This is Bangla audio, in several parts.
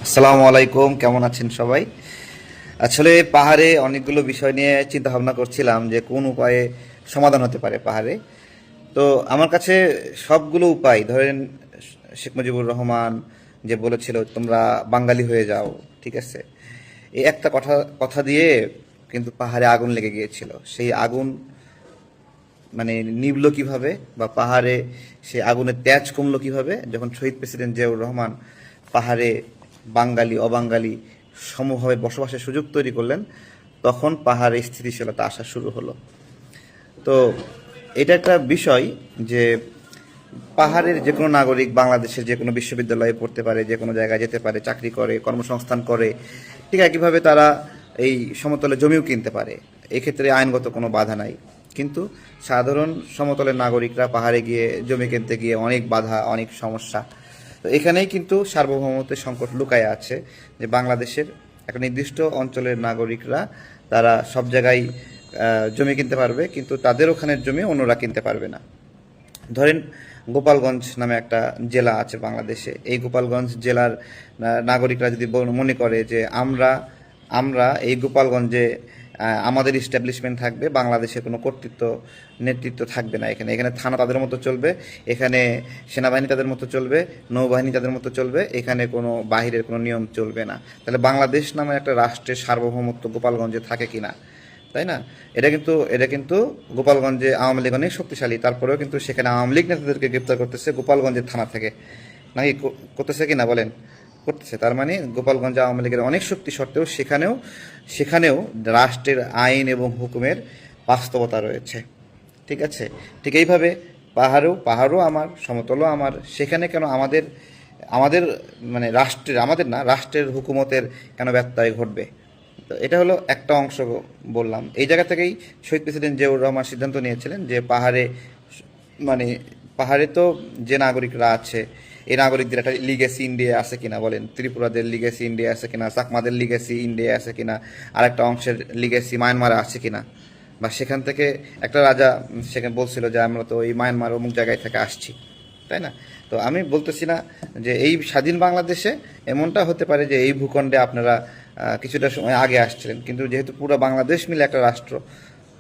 আসসালামু আলাইকুম, কেমন আছেন সবাই? আসলে পাহাড়ে অনেকগুলো বিষয় নিয়ে চিন্তা ভাবনা করছিলাম যে কোন উপায়ে সমাধান হতে পারে পাহাড়ে। তো আমার কাছে সবগুলো উপায় ধরেন, শেখ মুজিবুর রহমান যে বলেছিল তোমরা বাঙালি হয়ে যাও, ঠিক আছে, এই একটা কথা কথা দিয়ে কিন্তু পাহাড়ে আগুন লেগে গিয়েছিল। সেই আগুন মানে নিভলো কিভাবে, বা পাহাড়ে সে আগুনের তেজ কমলো কিভাবে, যখন শহীদ প্রেসিডেন্ট জিয়াউর রহমান পাহাড়ে বাঙালি অবাঙালি সমভাবে বসবাসের সুযোগ তৈরি করলেন, তখন পাহাড়ে স্থিতিশীলতা আসা শুরু হলো। তো এটা একটা বিষয় যে পাহাড়ের যে কোনো নাগরিক বাংলাদেশের যে কোনো বিশ্ববিদ্যালয়ে পড়তে পারে, যে কোনো জায়গায় যেতে পারে, চাকরি করে, কর্মসংস্থান করে, ঠিক একইভাবে তারা এই সমতলে জমিও কিনতে পারে। এক্ষেত্রে আইনগত কোনো বাধা নাই। কিন্তু সাধারণ সমতলের নাগরিকরা পাহাড়ে গিয়ে জমি কিনতে গিয়ে অনেক বাধা, অনেক সমস্যা। তো এখানেই কিন্তু সার্বভৌমত্বের সংকট লুকায় আছে, যে বাংলাদেশের একটা নির্দিষ্ট অঞ্চলের নাগরিকরা তারা সব জায়গায় জমি কিনতে পারবে, কিন্তু তাদের ওখানের জমি অন্যরা কিনতে পারবে না। ধরেন, গোপালগঞ্জ নামে একটা জেলা আছে বাংলাদেশে। এই গোপালগঞ্জ জেলার নাগরিকরা যদি মনে করে যে আমরা আমরা এই গোপালগঞ্জে আমাদের ইস্টাবলিশমেন্ট থাকবে, বাংলাদেশের কোনো কর্তৃত্ব নেতৃত্ব থাকবে না, এখানে এখানে থানা তাদের মতো চলবে, এখানে সেনাবাহিনী তাদের মতো চলবে, নৌবাহিনী তাদের মতো চলবে, এখানে কোনো বাহিরের কোনো নিয়ম চলবে না। তাহলে বাংলাদেশ নামে একটা রাষ্ট্রের সার্বভৌমত্ব গোপালগঞ্জে থাকে কিনা, তাই না? এটা কিন্তু গোপালগঞ্জে আওয়ামী লীগ অনেক শক্তিশালী, তারপরেও কিন্তু সেখানে আওয়ামী লীগ নেতাদেরকে গ্রেপ্তার করতেছে গোপালগঞ্জের থানা থেকে। নাকি করতেছে কিনা বলেন? করতেছে। তার মানে গোপালগঞ্জে আওয়ামী লীগের অনেক শক্তি সত্ত্বেও সেখানেও সেখানেও রাষ্ট্রের আইন এবং হুকুমের বাস্তবতা রয়েছে। ঠিক আছে? ঠিক এইভাবে পাহাড়ও আমার, সমতলও আমার, সেখানে কেন আমাদের আমাদের মানে রাষ্ট্রের হুকুমতের কেন ব্যত্যয় ঘটবে? তো এটা হলো একটা অংশ বললাম। এই জায়গা থেকেই শহীদ প্রেসিডেন্ট জিয়াউর রহমান সিদ্ধান্ত নিয়েছিলেন যে মানে পাহাড়ে তো যে নাগরিকরা আছে, এই নাগরিকদের একটা লিগেসি ইন্ডিয়া আছে কিনা বলেন, ত্রিপুরাদের লিগেসি ইন্ডিয়া আছে কিনা, চাকমাদের লিগেসি ইন্ডিয়া আছে কিনা, আর একটা অংশের লিগেসি মায়ানমারে আছে কিনা, বা সেখান থেকে একটা রাজা সেখানে বলছিল যে আমরা তো এই মায়ানমার অমুক জায়গায় থেকে আসছি, তাই না? তো আমি বলতেছি না যে এই স্বাধীন বাংলাদেশে এমনটা হতে পারে যে এই ভূখণ্ডে আপনারা কিছুটা সময় আগে আসছিলেন, কিন্তু যেহেতু পুরো বাংলাদেশ মিলে একটা রাষ্ট্র,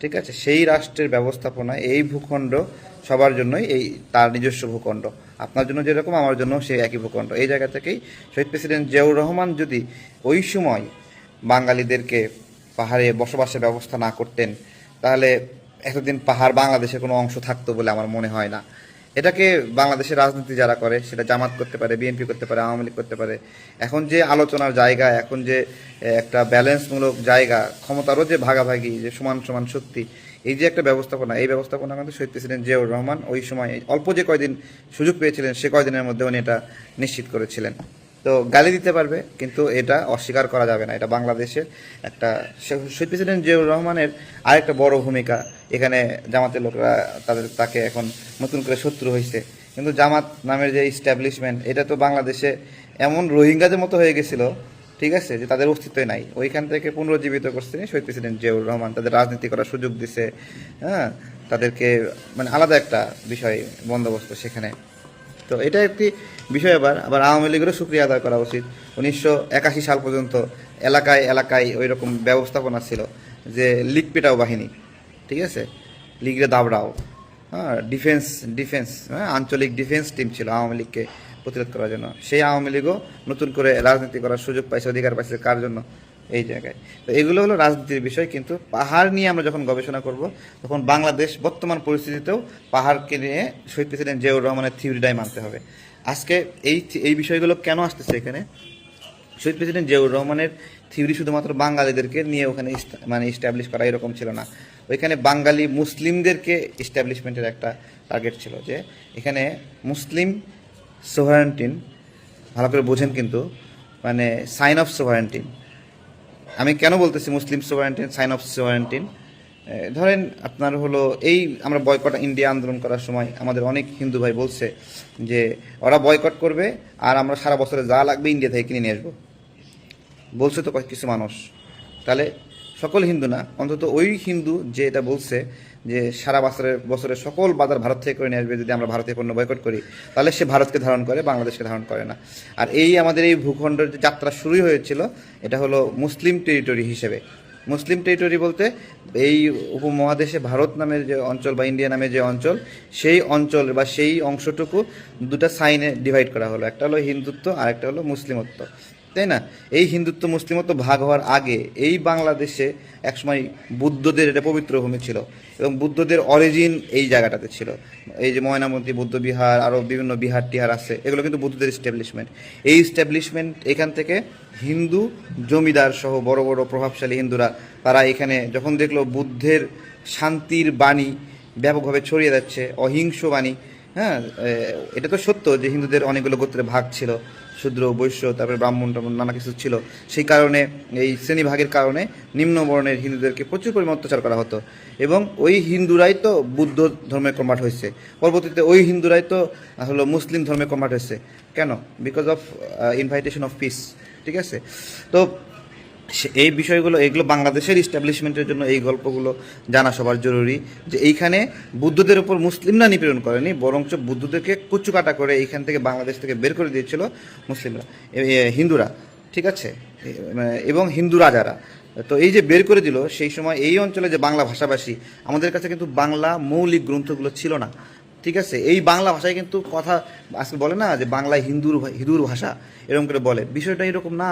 ঠিক আছে, সেই রাষ্ট্রের ব্যবস্থাপনায় এই ভূখণ্ড সবার জন্যই তার নিজস্ব ভূখণ্ড। আপনার জন্য যেরকম আমার জন্য সেই একই ভূখণ্ড। এই জায়গা থেকেই শহীদ প্রেসিডেন্ট জিয়াউর রহমান যদি ওই সময় বাঙালিদেরকে পাহাড়ে বসবাসের ব্যবস্থা না করতেন, তাহলে এতদিন পাহাড় বাংলাদেশের কোনো অংশ থাকতো বলে আমার মনে হয় না। এটাকে বাংলাদেশের রাজনীতি যারা করে, সেটা জামাত করতে পারে, বিএনপি করতে পারে, আওয়ামী লীগ করতে পারে। এখন যে আলোচনার জায়গা, এখন যে একটা ব্যালেন্সমূলক জায়গা, ক্ষমতারও যে ভাগাভাগি, যে সমান সমান শক্তি, এই যে একটা ব্যবস্থাপনা, এই ব্যবস্থাপনা কিন্তু শহীদ প্রেসিডেন্ট জিয়াউর রহমান ওই সময় অল্প যে কয়দিন সুযোগ পেয়েছিলেন, সে কয়দিনের মধ্যে উনি এটা নিশ্চিত করেছিলেন। তো গালি দিতে পারবে, কিন্তু এটা অস্বীকার করা যাবে না। এটা বাংলাদেশের একটা, শহীদ প্রেসিডেন্ট জিয়াউর রহমানের আরেকটা বড় ভূমিকা এখানে। জামাতের লোকরা তাকে এখন নতুন করে শত্রু হয়েছে, কিন্তু জামাত নামের যে ইস্টাবলিশমেন্ট, এটা তো বাংলাদেশে এমন রোহিঙ্গাদের মতো হয়ে গেছিল, ঠিক আছে, যে তাদের অস্তিত্বই নাই। ওইখান থেকে পুনরুজ্জীবিত করছে শহীদ প্রেসিডেন্ট জিয়াউর রহমান, তাদের রাজনীতি করার সুযোগ দিছে। হ্যাঁ, তাদেরকে মানে আলাদা একটা বিষয় বন্দোবস্ত সেখানে। তো এটা একটি বিষয়। আবার আবার আওয়ামী লীগেরও সুক্রিয়া আদায় করা উচিত। 1981 সাল পর্যন্ত এলাকায় এলাকায় ওই রকম ব্যবস্থাপনা ছিল যে লিগ পেটাও বাহিনী, ঠিক আছে, লিগরে দাবড়াও, হ্যাঁ, ডিফেন্স, হ্যাঁ, আঞ্চলিক ডিফেন্স টিম ছিল আওয়ামী লীগকে প্রতিরোধ করার জন্য। সেই আওয়ামী লীগও নতুন করে রাজনীতি করার সুযোগ পাইছে, অধিকার পাইছে কার জন্য? এই জায়গায়। তো এগুলো হলো রাজনীতির বিষয়, কিন্তু পাহাড় নিয়ে আমরা যখন গবেষণা করব, তখন বাংলাদেশ বর্তমান পরিস্থিতিতেও পাহাড়কে নিয়ে শহীদ প্রেসিডেন্ট জিয়াউর রহমানের থিওরিটাই মানতে হবে। আজকে এই বিষয়গুলো কেন আসতেছে এখানে? শহীদ প্রেসিডেন্ট জিয়াউর রহমানের থিওরি শুধুমাত্র বাঙালিদেরকে নিয়ে ওখানে মানে ইস্টাবলিশ করা এরকম ছিল না। ওইখানে বাঙালি মুসলিমদেরকে ইস্টাবলিশমেন্টের একটা টার্গেট ছিল, যে এখানে মুসলিম সোভারেন্টিন, ভালো করে বোঝেন কিন্তু, মানে সাইন অফ সোভারেন্টিন। আমি কেন বলতেছি মুসলিম সোভারেন্টিন, সাইন অফ সোভারেন্টিন? ধরেন আপনার হলো এই আমরা বয়কট ইন্ডিয়া আন্দোলন করার সময় আমাদের অনেক হিন্দু ভাই বলছে যে ওরা বয়কট করবে আর আমরা সারা বছরে যা লাগবে ইন্ডিয়া থেকে কিনে নিয়ে আসবো, বলছে তো কিছু মানুষ। তাহলে সকল হিন্দু না, অন্তত ওই হিন্দু যে এটা বলছে যে সারা বছরের সকল বাজার ভারত থেকে করে নিয়ে আসবে, যদি আমরা ভারতীয় পণ্য বয়কট করি তাহলে সে ভারতকে ধারণ করে, বাংলাদেশকে ধারণ করে না। আর এই আমাদের এই ভূখণ্ডের যে যাত্রা শুরু হয়েছিল এটা হলো মুসলিম টেরিটরি হিসেবে। মুসলিম টেরিটরি বলতে এই উপমহাদেশে ভারত নামের যে অঞ্চল বা ইন্ডিয়া নামের যে অঞ্চল, সেই অঞ্চল বা সেই অংশটুকু দুটো সাইনে ডিভাইড করা হলো, একটা হলো হিন্দুত্ব আর একটা হলো মুসলিমত্ব, তাই না? এই হিন্দুত্ব মুসলিমত্ব ভাগ হওয়ার আগে এই বাংলাদেশে একসময় বুদ্ধদের এটা পবিত্র ভূমি ছিল এবং বুদ্ধদের অরিজিন এই জায়গাটাতে ছিল। এই যে ময়নামতি বৌদ্ধ বিহার, আরও বিভিন্ন বিহার টিহার আছে, এগুলো কিন্তু বুদ্ধদের ইস্টাবলিশমেন্ট। এই ইস্টাবলিশমেন্ট এখান থেকে হিন্দু জমিদার সহ বড় বড় প্রভাবশালী হিন্দুরা তারা এখানে যখন দেখলো বুদ্ধের শান্তির বাণী ব্যাপকভাবে ছড়িয়ে যাচ্ছে, অহিংস বাণী, হ্যাঁ, এটা তো সত্য যে হিন্দুদের অনেকগুলো গোত্রের ভাগ ছিল, শূদ্র, বৈশ্য, তারপরে ব্রাহ্মণ টাহ্মণ নানা কিছু ছিল। সেই কারণে এই শ্রেণীভাগের কারণে নিম্নবর্ণের হিন্দুদেরকে প্রচুর পরিমাণ অত্যাচার করা হতো এবং ওই হিন্দুরাই তো বুদ্ধ ধর্মে কনভার্ট হয়েছে, পরবর্তীতে ওই হিন্দুরাই তো হলো মুসলিম ধর্মে কনভার্ট হয়েছে। কেন? Because of invitation of piece. ঠিক আছে, তো এই বিষয়গুলো, এগুলো বাংলাদেশের ইস্টাবলিশমেন্টের জন্য এই গল্পগুলো জানা সবার জরুরি, যে এইখানে বুদ্ধদের উপর মুসলিমরা নিপীড়ন করেনি, বরঞ্চ বুদ্ধদেরকে কুচুকাটা করে এইখান থেকে বাংলাদেশ থেকে বের করে দিয়েছিল মুসলিমরা, হিন্দুরা। ঠিক আছে, এবং হিন্দু রাজারা। তো এই যে বের করে দিল, সেই সময় এই অঞ্চলে যে বাংলা ভাষাভাষী, আমাদের কাছে কিন্তু বাংলা মৌলিক গ্রন্থগুলো ছিল না। ঠিক আছে, এই বাংলা ভাষায় কিন্তু কথা আজকে বলে না যে বাংলায় হিঁদুর ভাষা, এরকম করে বলে, বিষয়টা এরকম না।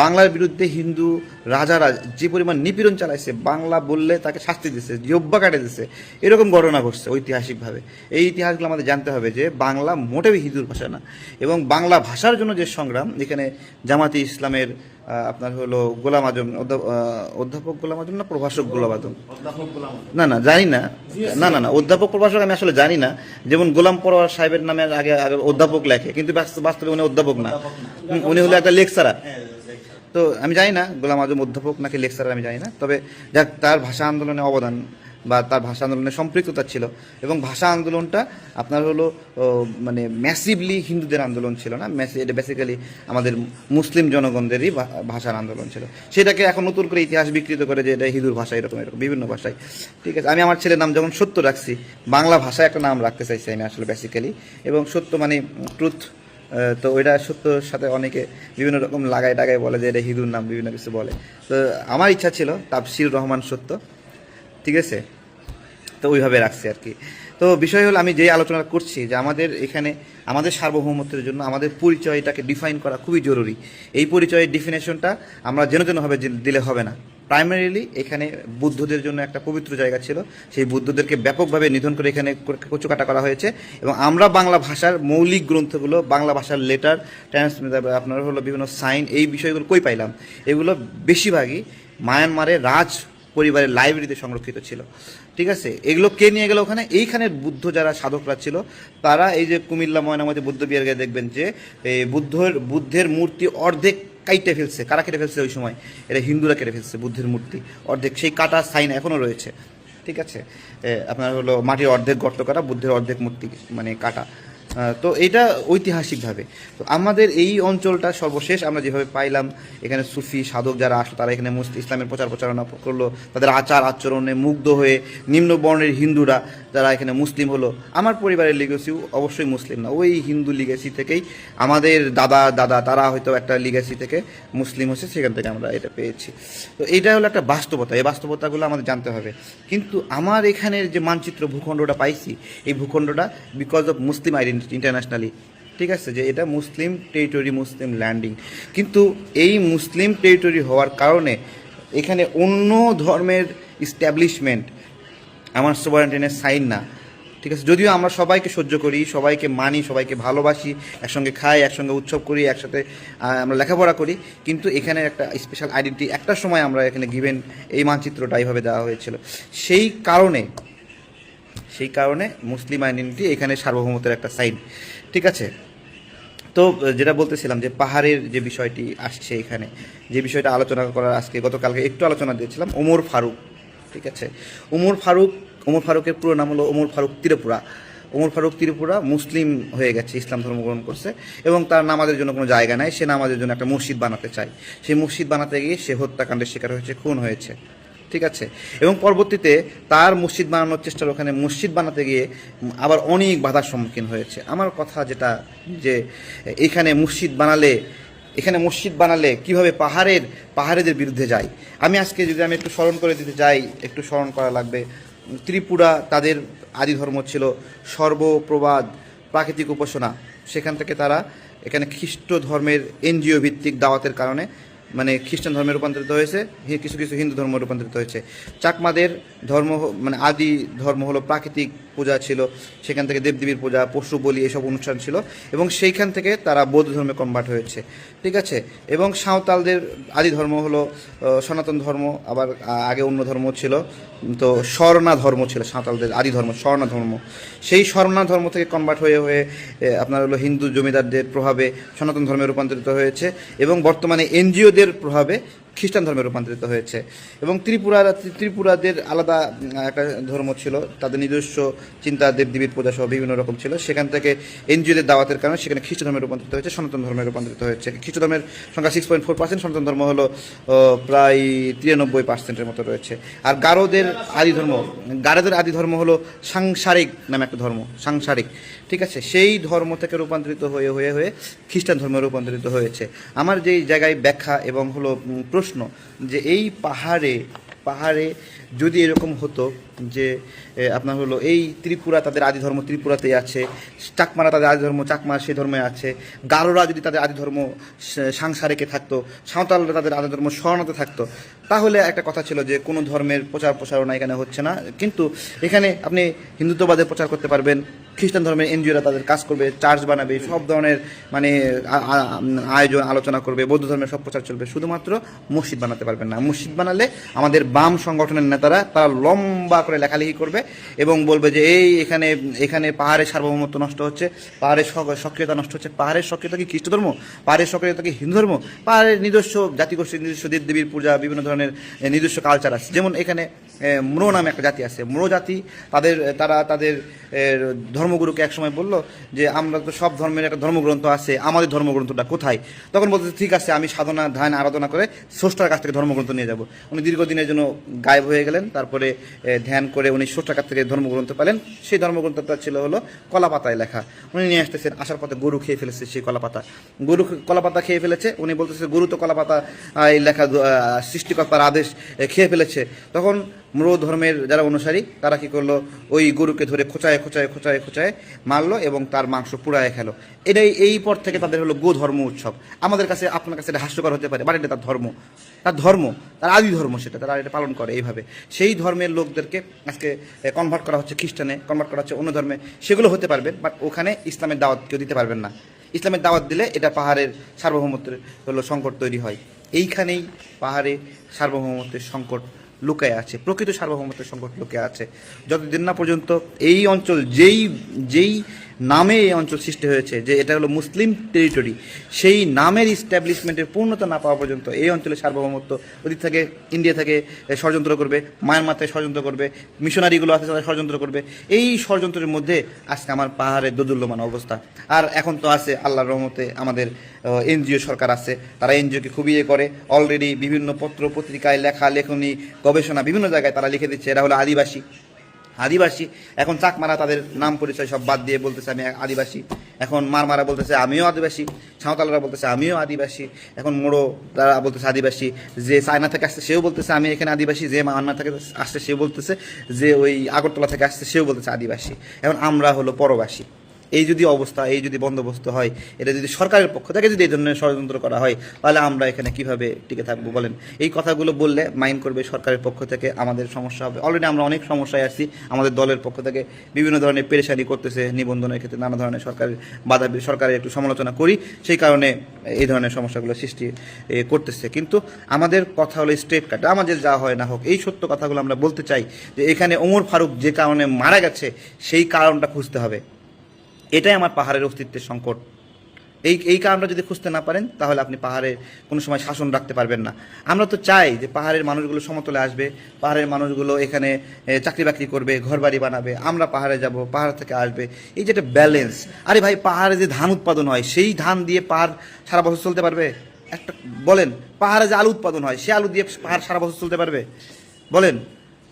বাংলার বিরুদ্ধে হিন্দু রাজারা যে পরিমাণ নিপীড়ন চালাইছে, বাংলা বললে তাকে শাস্তি দিচ্ছে, জিহ্বা কাটে দিচ্ছে, এরকম ঘটনা ঘটছে ঐতিহাসিকভাবে। এই ইতিহাসগুলো আমাদের জানতে হবে যে বাংলা মোটেও হিঁদুর ভাষা না। এবং বাংলা ভাষার জন্য যে সংগ্রাম, এখানে জামাতি ইসলামের আপনার হলো গোলাম আজম, অধ্যাপক গোলাম আজম না প্রভাষক গোলাম আজম, না না জানি না, না অধ্যাপক প্রভাষক আমি আসলে জানি না। যেমন গোলাম পরোয়ার সাহেবের নামে আগে অধ্যাপক লেখে, কিন্তু বাস্তবে উনি অধ্যাপক না, উনি হলো একটা লেকচারার। তো আমি জানি না গোলাম আজম অধ্যাপক নাকি লেকচারার, আমি জানি না। তবে যাক, তার ভাষা আন্দোলনে অবদান বা তার ভাষা আন্দোলনে সম্পৃক্ততা ছিল, এবং ভাষা আন্দোলনটা আপনার হলো মানে ম্যাসিভলি হিন্দুদের আন্দোলন ছিল না, এটা বেসিক্যালি আমাদের মুসলিম জনগণদেরই ভাষার আন্দোলন ছিল। সেটাকে এখন নতুন করে ইতিহাস বিকৃত করে যে এটা হিন্দুর ভাষা, এরকম বিভিন্ন ভাষায়। ঠিক আছে, আমি আমার ছেলের নাম যখন সত্য রাখছি, বাংলা ভাষায় একটা নাম রাখতে চাইছি আমি আসলে বেসিক্যালি, এবং সত্য মানে ট্রুথ। তো ওইটা সত্যর সাথে অনেকে বিভিন্ন রকম লাগাই টাগাই বলে যে এটা হিন্দুর নাম, বিভিন্ন কিছু বলে। তো আমার ইচ্ছা ছিল তাফসির রহমান সত্য। ঠিক আছে, তো ওইভাবে রাখছি আর কি। তো বিষয় হলো, আমি যে আলোচনা করছি যে আমাদের এখানে আমাদের সার্বভৌমত্বের জন্য আমাদের পরিচয়টাকে ডিফাইন করা খুবই জরুরি। এই পরিচয়ের ডিফিনেশনটা আমরা যেনভাবে দিলে হবে না। প্রাইমারিলি এখানে বুদ্ধদের জন্য একটা পবিত্র জায়গা ছিল, সেই বুদ্ধদেরকে ব্যাপকভাবে নিধন করে এখানে কচুকাটা করা হয়েছে। এবং আমরা বাংলা ভাষার মৌলিক গ্রন্থগুলো, বাংলা ভাষার লেটার, আপনার হলো বিভিন্ন সাইন, এই বিষয়গুলো কই পাইলাম? এগুলো বেশিরভাগই মায়ানমারের রাজ পরিবারের লাইব্রেরিতে সংরক্ষিত ছিল। ঠিক আছে, এগুলো কে নিয়ে গেল ওখানে? এইখানের বুদ্ধ যারা সাধকরা ছিল তারা, এই যে কুমিল্লা ময়নামতি বুদ্ধ বিহার গিয়ে দেখবেন যে এই বুদ্ধের মূর্তি অর্ধেক কাইটে ফেলছে। কারা কেটে ফেলছে ওই সময়? এটা হিন্দুরা কেটে ফেলছে বুদ্ধের মূর্তি অর্ধেক, সেই কাটা সাইন এখনও রয়েছে। ঠিক আছে, আপনার হলো মাটির অর্ধেক গর্ত করা, বুদ্ধের অর্ধেক মূর্তি মানে কাটা। তো এটা ঐতিহাসিকভাবে। তো আমাদের এই অঞ্চলটা সর্বশেষ আমরা যেভাবে পাইলাম, এখানে সুফি সাধক যারা আসলো তারা এখানে ইসলামের প্রচারণা করলো, তাদের আচার আচরণে মুগ্ধ হয়ে নিম্ন বর্ণের হিন্দুরা যারা এখানে মুসলিম হলো। আমার পরিবারের লিগেসিও অবশ্যই মুসলিম না, ওই হিন্দু লিগেসি থেকেই আমাদের দাদা তারা হয়তো একটা লিগেসি থেকে মুসলিম হচ্ছে, সেখান থেকে আমরা এটা পেয়েছি। তো এইটা হলো একটা বাস্তবতা, এই বাস্তবতাগুলো আমাদের জানতে হবে। কিন্তু আমার এখানের যে মানচিত্র ভূখণ্ডটা পাইছি, এই ভূখণ্ডটা because of Muslim identity internationally. ঠিক আছে, যে এটা মুসলিম টেরিটরি, মুসলিম ল্যান্ডিং। কিন্তু এই মুসলিম টেরিটরি হওয়ার কারণে এখানে অন্য ধর্মের ইস্টাবলিশমেন্ট আমার সোভারেন্টিনের সাইন না। ঠিক আছে, যদিও আমরা সবাইকে সহ্য করি, সবাইকে মানি, সবাইকে ভালোবাসি, একসঙ্গে খাই, একসঙ্গে উৎসব করি, একসাথে আমরা লেখাপড়া করি, কিন্তু এখানে একটা স্পেশাল আইডেন্টিটি একটা সময় আমরা এখানে গিভেন, এই মানচিত্রটা এইভাবে দেওয়া হয়েছিল। সেই কারণে মুসলিম আইডেন্টিটি এখানে সার্বভৌমত্বের একটা সাইন। ঠিক আছে, তো যেটা বলতেছিলাম যে পাহাড়ের যে বিষয়টি আসছে এখানে, যে বিষয়টা আলোচনা করার আজকে গতকালকে একটু আলোচনা দিয়েছিলাম, ওমর ফারুক। ঠিক আছে, ওমর ফারুকের পুরো নাম হলো ওমর ফারুক ত্রিপুরা। ওমর ফারুক ত্রিপুরা মুসলিম হয়ে গেছে, ইসলাম ধর্ম গ্রহণ করছে, এবং তার নামাজের জন্য কোনো জায়গা নাই। সে নামাজের জন্য একটা মসজিদ বানাতে চায়। সেই মসজিদ বানাতে গিয়ে সে হত্যাকাণ্ডের শিকার হয়েছে, খুন হয়েছে। ঠিক আছে। এবং পরবর্তীতে তার মসজিদ বানানোর চেষ্টার ওখানে মসজিদ বানাতে গিয়ে আবার অনেক বাধার সম্মুখীন হয়েছে। আমার কথা যেটা যে এখানে মসজিদ বানালে কিভাবে পাহাড়েদের বিরুদ্ধে যায়। আমি একটু স্মরণ করে দিতে চাই, একটু স্মরণ করা লাগবে। ত্রিপুরা তাদের আদি ধর্ম ছিল সর্বপ্রবাদ প্রাকৃতিক উপাসনা। সেখান থেকে তারা এখানে খ্রিস্ট ধর্মের এনজিও ভিত্তিক দাওয়াতের কারণে মানে খ্রিস্টান ধর্মে রূপান্তরিত হয়েছে, কিছু কিছু হিন্দু ধর্ম রূপান্তরিত হয়েছে। চাকমাদের ধর্ম মানে আদি ধর্ম হলো প্রাকৃতিক পূজা ছিল, সেখান থেকে দেবদেবীর পূজা, পশু বলি এসব অনুষ্ঠান ছিল, এবং সেইখান থেকে তারা বৌদ্ধ ধর্মে কনভার্ট হয়েছে, ঠিক আছে। এবং সাঁওতালদের আদি ধর্ম হলো সনাতন ধর্ম, আবার আগে অন্য ধর্ম ছিল, তো স্বর্ণা ধর্ম ছিল সাঁওতালদের আদি ধর্ম, স্বর্ণা ধর্ম। সেই স্বর্ণা ধর্ম থেকে কনভার্ট হয়ে হয়ে আপনার হলো হিন্দু জমিদারদের প্রভাবে সনাতন ধর্মে রূপান্তরিত হয়েছে, এবং বর্তমানে এনজিওদের প্রভাবে খ্রিস্টান ধর্মে রূপান্তরিত হয়েছে। এবং ত্রিপুরাদের আলাদা একটা ধর্ম ছিল, তাদের নিজস্ব চিন্তা, দেবদেবীর পূজা সহ বিভিন্ন রকম ছিল। সেখান থেকে এনজিওদের দাওয়াতের কারণে সেখানে খ্রিস্ট ধর্মে রূপান্তরিত হয়েছে, সনাতন ধর্মে রূপান্তরিত হয়েছে। খ্রিস্ট ধর্মের সংখ্যা 6.4%, সনাতন ধর্ম হলো প্রায় 93% মতো রয়েছে। আর গারোদের আদি ধর্ম হলো সাংসারিক নামে একটা ধর্ম, সাংসারিক, ঠিক আছে। সেই ধর্ম থেকে রূপান্তরিত হয়ে হয়ে হয়ে খ্রিস্টান ধর্মে রূপান্তরিত হয়েছে। আমার যেই জায়গায় ব্যাখ্যা এবং হলো প্রশ্ন যে এই পাহাড়ে যদি এরকম হতো যে আপনার হলো এই ত্রিপুরা তাদের আদি ধর্ম ত্রিপুরাতেই আছে, চাকমারা তাদের আদি ধর্ম চাকমা সেই ধর্মে আছে, গারোরা যদি তাদের আদি ধর্ম সাংসারিকে থাকতো, সাঁওতালরা তাদের আদি ধর্ম স্বর্ণতে থাকতো, তাহলে একটা কথা ছিল যে কোনো ধর্মের প্রসারণা এখানে হচ্ছে না। কিন্তু এখানে আপনি হিন্দুত্ববাদের প্রচার করতে পারবেন, খ্রিস্টান ধর্মের এনজিওরা তাদের কাজ করবে, চার্চ বানাবে, সব ধরনের মানে আয়োজন আলোচনা করবে, বৌদ্ধ ধর্মের সব প্রচার চলবে, শুধুমাত্র মসজিদ বানাতে পারবেন না। মসজিদ বানালে আমাদের বাম সংগঠনের নেতারা তারা লম্বা করে লেখালেখি করবে এবং বলবে যে এখানে পাহাড়ের সার্বভৌমত্ব নষ্ট হচ্ছে, পাহাড়ের সক্রিয়তা নষ্ট হচ্ছে। পাহাড়ের সক্রিয়তা কি খ্রিস্ট ধর্ম? পাহাড়ের সক্রিয়তা কি হিন্দু ধর্ম? পাহাড়ের নিজস্ব জাতিগোষ্ঠীর নিজস্ব দেবদেবীর পূজা, বিভিন্ন ধরনের নিজস্ব কালচার আছে। যেমন এখানে ম্রো নামে একটা জাতি আছে, ম্রো জাতি তারা তাদের ধর্মগুরুকে একসময় বলল যে আমরা তো সব ধর্মের একটা ধর্মগ্রন্থ আছে, আমাদের ধর্মগ্রন্থটা কোথায়? তখন বলতে ঠিক আছে, আমি সাধনা ধ্যান আরাধনা করে স্রষ্টার কাছ থেকে ধর্মগ্রন্থ নিয়ে যাব। উনি দীর্ঘদিনের জন্য গায়েব হয়ে গেলেন, তারপরে ধ্যান করে উনি স্রষ্টার কাছ থেকে ধর্মগ্রন্থ পেলেন। সেই ধর্মগ্রন্থটা ছিল হলো কলাপাতায় লেখা। উনি নিয়ে আসতেছেন, আসার পথে গরু খেয়ে ফেলেছে সেই কলাপাতা খেয়ে ফেলেছে। উনি বলতেছে গরু তো কলাপাতা লেখা সৃষ্টিকর্তার আদেশ খেয়ে ফেলেছে। তখন ম্রো ধর্মের যারা অনুসারী তারা কি করলো, ওই গরুকে ধরে খোঁচায় মারলো এবং তার মাংস পুড়ায় খেলো। এই পর থেকে তাদের হলো গো ধর্ম উৎসব। আমাদের কাছে আপনার কাছে এটা হাস্যকর হতে পারে, বাট এটা তার ধর্ম, তার আদি ধর্ম, সেটা তারা এটা পালন করে এইভাবে। সেই ধর্মের লোকদেরকে আজকে কনভার্ট করা হচ্ছে খ্রিস্টানে, কনভার্ট করা হচ্ছে অন্য ধর্মে। সেগুলো হতে পারবেন, বাট ওখানে ইসলামের দাওয়াত কেউ দিতে পারবেন না। ইসলামের দাওয়াত দিলে এটা পাহাড়ের সার্বভৌমত্বের হলো সংকট তৈরি হয়। এইখানেই পাহাড়ে সার্বভৌমত্বের সংকট লুকায় আছে, প্রকৃত সার্বভৌমত্বের সংকট লুকায় আছে। যতদিন না পর্যন্ত এই অঞ্চল যেই নামে এই অঞ্চল সৃষ্টি হয়েছে, যে এটা হলো মুসলিম টেরিটরি, সেই নামের ইস্টাবলিশমেন্টের পূর্ণতা না পাওয়া পর্যন্ত এই অঞ্চলের সার্বভৌমত্ব ওদিক থেকে ইন্ডিয়া থেকে ষড়যন্ত্র করবে, মায়ানমার থেকে ষড়যন্ত্র করবে, মিশনারিগুলো আছে তারা ষড়যন্ত্র করবে। এই ষড়যন্ত্রের মধ্যে আজকে আমার পাহাড়ের দোদুল্যমান অবস্থা। আর এখন তো আছে আল্লাহর রহমতে আমাদের এনজিও সরকার আছে, তারা এনজিওকে খুবই করে। অলরেডি বিভিন্ন পত্র পত্রিকায় লেখনী গবেষণা বিভিন্ন জায়গায় তারা লিখে দিচ্ছে এরা হলো আদিবাসী। এখন চাকমারা তাদের নাম পরিচয় সব বাদ দিয়ে বলতেছে আমি আদিবাসী। এখন মারমারা বলতেছে আমিও আদিবাসী, সাঁওতালরা বলতেছে আমিও আদিবাসী। এখন মোড়ো তারা বলতেছে আদিবাসী, যে চায়না থেকে আসছে সেও বলতেছে আমি এখানে আদিবাসী, যে মায়ানমার থেকে আসছে সেও বলতেছে, যে ওই আগরতলা থেকে আসছে সেও বলতেছে আদিবাসী। এখন আমরা হলো পরবাসী। এই যদি অবস্থা, এই যদি বন্দোবস্ত হয়, এটা যদি সরকারের পক্ষ থেকে যদি এই ধরনের ষড়যন্ত্র করা হয়, তাহলে আমরা এখানে কিভাবে টিকে থাকবো বলেন? এই কথাগুলো বললে মাইন্ড করবে সরকারের পক্ষ থেকে, আমাদের সমস্যা হবে। অলরেডি আমরা অনেক সমস্যায় আছি, আমাদের দলের পক্ষ থেকে বিভিন্ন ধরনের পেরেশানি করতেছে, নিবন্ধনের ক্ষেত্রে নানা ধরনের সরকারের একটু সমালোচনা করি, সেই কারণে এই ধরনের সমস্যাগুলো সৃষ্টি করতেছে। কিন্তু আমাদের কথা হলো স্ট্রেট কাট, আমাদের যা হয় না হোক এই সত্য কথাগুলো আমরা বলতে চাই যে এখানে ওমর ফারুক যে কারণে মারা গেছে সেই কারণটা খুঁজতে হবে। এটাই আমার পাহাড়ের অস্তিত্বের সংকট। এই কারণটা যদি খুঁজতে না পারেন তাহলে আপনি পাহাড়ে কোনো সময় শাসন রাখতে পারবেন না। আমরা তো চাই যে পাহাড়ের মানুষগুলো সমতলে আসবে, পাহাড়ের মানুষগুলো এখানে চাকরি বাকরি করবে, ঘর বাড়ি বানাবে, আমরা পাহাড়ে যাব, পাহাড় থেকে আসবে, এই যে একটা ব্যালেন্স। আরে ভাই, পাহাড়ে যে ধান উৎপাদন হয় সেই ধান দিয়ে পাহাড় সারা বছর চলতে পারবে? একটা বলেন, পাহাড়ে যে আলু উৎপাদন হয় সে আলু দিয়ে পাহাড় সারা বছর চলতে পারবে? বলেন,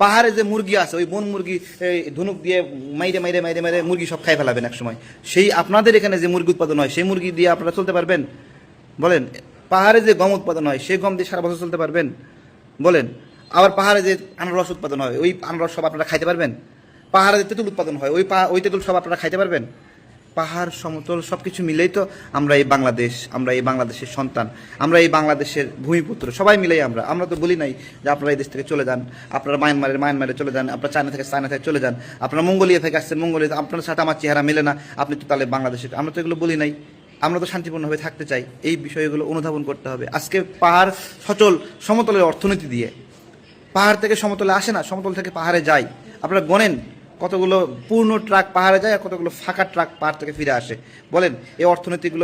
পাহাড়ে যে মুরগি আছে ওই বন মুরগি এই ধনুক দিয়ে মাইরে মাইরে মাইরে মাইরে মুরগি সব খাই ফেলাবেন এক সময়। সেই আপনাদের এখানে যে মুরগি উৎপাদন হয় সেই মুরগি দিয়ে আপনারা চলতে পারবেন? বলেন, পাহাড়ে যে গম উৎপাদন হয় সেই গম দিয়ে সারা বছর চলতে পারবেন? বলেন, আবার পাহাড়ে যে আনারস উৎপাদন হয় ওই আনারস সব আপনারা খাইতে পারবেন? পাহাড়ে যে তেঁতুল উৎপাদন হয় ওই তেঁতুল সব আপনারা খাইতে পারবেন? পাহাড় সমতল সব কিছু মিলেই তো আমরা এই বাংলাদেশ, আমরা এই বাংলাদেশের সন্তান, আমরা এই বাংলাদেশের ভূমিপুত্র, সবাই মিলেই আমরা তো বলি নাই যে আপনারা এই দেশ থেকে চলে যান, আপনারা মায়ানমারে চলে যান, আপনারা চায়না থেকে চলে যান, আপনারা মঙ্গোলিয়া থেকে আসছেন, মঙ্গোলিয়া আপনার সাথে আমার চেহারা মেলে না, আপনি তো তাহলে বাংলাদেশের। আমরা তো এগুলো বলি নাই, আমরা তো শান্তিপূর্ণভাবে থাকতে চাই। এই বিষয়গুলো অনুধাবন করতে হবে। আজকে পাহাড় সচল সমতলের অর্থনীতি দিয়ে, পাহাড় থেকে সমতলে আসে না, সমতল থেকে পাহাড়ে যায়। আপনারা গণেন কতগুলো পূর্ণ ট্রাক পাহাড়ে যায় আর কতগুলো ফাঁকা ট্রাক পাহাড় থেকে ফিরে আসে। বলেন, এই অর্থনীতিগুলো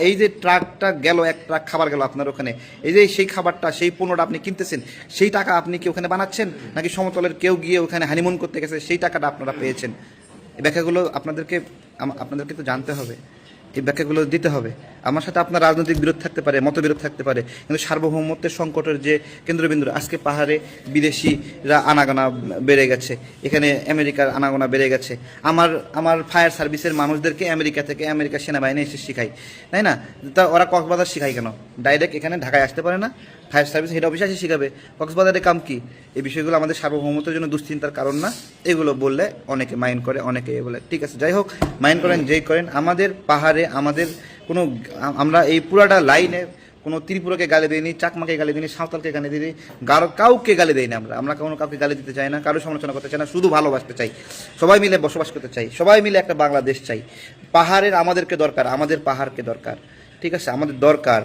এই যে ট্রাকটা গেল, এক ট্রাক খাবার গেল আপনার ওখানে, এই যে সেই খাবারটা সেই পণ্যটা আপনি কিনতেছেন, সেই টাকা আপনি কি ওখানে বানাচ্ছেন, নাকি সমতলের কেউ গিয়ে ওখানে হানিমুন করতে গেছে সেই টাকাটা আপনারা পেয়েছেন? এই ব্যাখ্যাগুলো আপনাদেরকে তো জানতে হবে, এই ব্যাখ্যাগুলো দিতে হবে। আমার সাথে আপনার রাজনৈতিক বিরোধ থাকতে পারে, মতবিরোধ থাকতে পারে, কিন্তু সার্বভৌমত্বের সংকটের যে কেন্দ্রবিন্দু, আজকে পাহাড়ে বিদেশিরা আনাগোনা বেড়ে গেছে, এখানে আমেরিকার আনাগোনা বেড়ে গেছে। আমার ফায়ার সার্ভিসের মানুষদেরকে আমেরিকা সেনাবাহিনী এসে শিখায়, তাই না? তা ওরা কক্সবাজার শিখায় কেন? ডাইরেক্ট এখানে ঢাকায় আসতে পারে না? ফায়ার সার্ভিস হেড অফিসে এসে শিখাবে, কক্সবাজারে কাম কি? এই বিষয়গুলো আমাদের সার্বভৌমত্বের জন্য দুশ্চিন্তার কারণ না? এগুলো বললে অনেকে মাইন্ড করে, অনেকে বলে ঠিক আছে, যাই হোক, মাইন্ড করেন যেই করেন। আমাদের পাহাড়ে আমাদের কোনো, আমরা এই পুরাটা লাইনে কোনো ত্রিপুরাকে গালি দিইনি, চাকমাকে গালি দিইনি, সাঁওতালকে গালি দিইনি, কাউকে গালি দিইনি। আমরা কাউকে গালি দিতে চাই না, কারো সমালোচনা করতে চাই না, শুধু ভালোবাসতে চাই, সবাই মিলে বসবাস করতে চাই, সবাই মিলে একটা বাংলাদেশ চাই। পাহাড়ের আমাদেরকে দরকার, আমাদের পাহাড়কে দরকার, ঠিক আছে, আমাদের দরকার।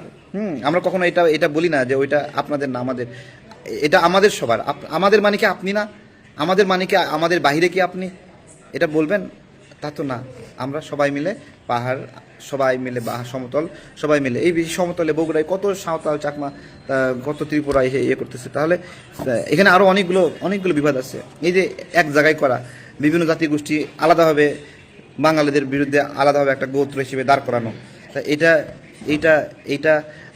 আমরা কখনো এটা বলি না যে ওইটা আপনাদের না, আমাদের, এটা আমাদের সবার। আমাদের মানে কি আপনি না? আমাদের মানে কি আমাদের বাহিরে কি আপনি? এটা বলবেন? তা তো না। আমরা সবাই মিলে পাহাড়, সবাই মিলে সমতল, সবাই মিলে এই বেশি সমতলে বগুড়ায় কত সাঁওতাল চাকমা, কত ত্রিপুরায় ইয়ে করতেছে। তাহলে এখানে আরও অনেকগুলো বিবাদ আছে। এই যে এক জায়গায় করা বিভিন্ন জাতিগোষ্ঠী আলাদাভাবে বাঙালিদের বিরুদ্ধে আলাদাভাবে একটা গোত্র হিসেবে দাঁড় করানো, তা এইটা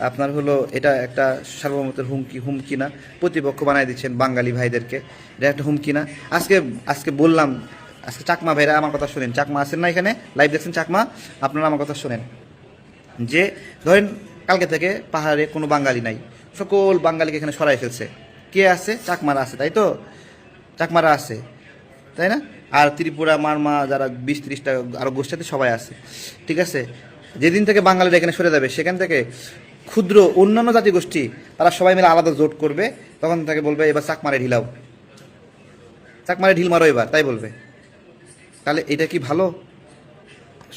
আপনার হলো, এটা একটা সার্বভৌমত্বের হুমকি না? প্রতিপক্ষ বানাই দিচ্ছেন বাঙালি ভাইদেরকে, এটা একটা হুমকি না? আজকে বললাম, আজকে চাকমা ভাইরা আমার কথা শোনেন, চাকমা আছেন না এখানে, লাইভ দেখছেন চাকমা, আপনারা আমার কথা শোনেন। যে ধরেন কালকে থেকে পাহাড়ে কোনো বাঙালি নাই, সকল বাঙালিকে এখানে সরাই ফেলছে। কে আছে? চাকমারা আছে, তাই তো? চাকমারা আছে, তাই না? আর ত্রিপুরা, মারমা, যারা 20-30টা আরও গোষ্ঠীতে সবাই আছে, ঠিক আছে? যেদিন থেকে বাঙালিরা এখানে সরে যাবে, সেখান থেকে ক্ষুদ্র অন্যান্য জাতিগোষ্ঠী তারা সবাই মিলে আলাদা জোট করবে, তখন তাকে বলবে এবার চাকমারে ঢিলাও, চাকমারে ঢিল মারো এবার, তাই বলবে। তাহলে এটা কি ভালো?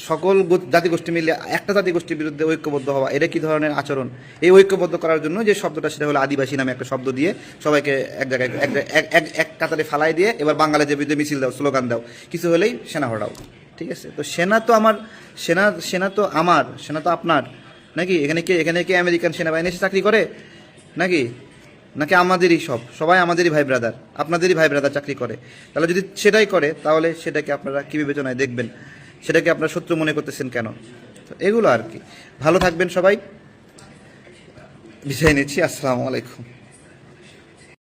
সকল জাতিগোষ্ঠী মিলে একটা জাতিগোষ্ঠীর বিরুদ্ধে ঐক্যবদ্ধ হওয়া, এটা কি ধরনের আচরণ? এই ঐক্যবদ্ধ করার জন্য যে শব্দটা, সেটা হলো আদিবাসী নামে একটা শব্দ দিয়ে সবাইকে এক জায়গায় এক কাতারে ফালাই দিয়ে এবার বাঙালিদের বিরুদ্ধে মিছিল দাও, স্লোগান দাও, কিছু হলেই সেনা হটাও, ঠিক আছে? তো সেনা তো আমার, সেনা তো আমার, সেনা তো আপনার নাকি? এখানে কি আমেরিকান সেনাবাহিনী এসে চাকরি করে নাকি আমাদেরই সবাই আমাদেরই ভাই ব্রাদার, আপনাদেরই ভাই ব্রাদার চাকরি করে? তাহলে যদি সেটাই করে, তাহলে সেটাকে আপনারা কী বিবেচনায় দেখবেন? সেটাকে আপনারা শত্রু মনে করতেছেন কেন? তো এগুলো আর কি। ভালো থাকবেন সবাই, বিদায় নিচ্ছি। আসসালামু আলাইকুম।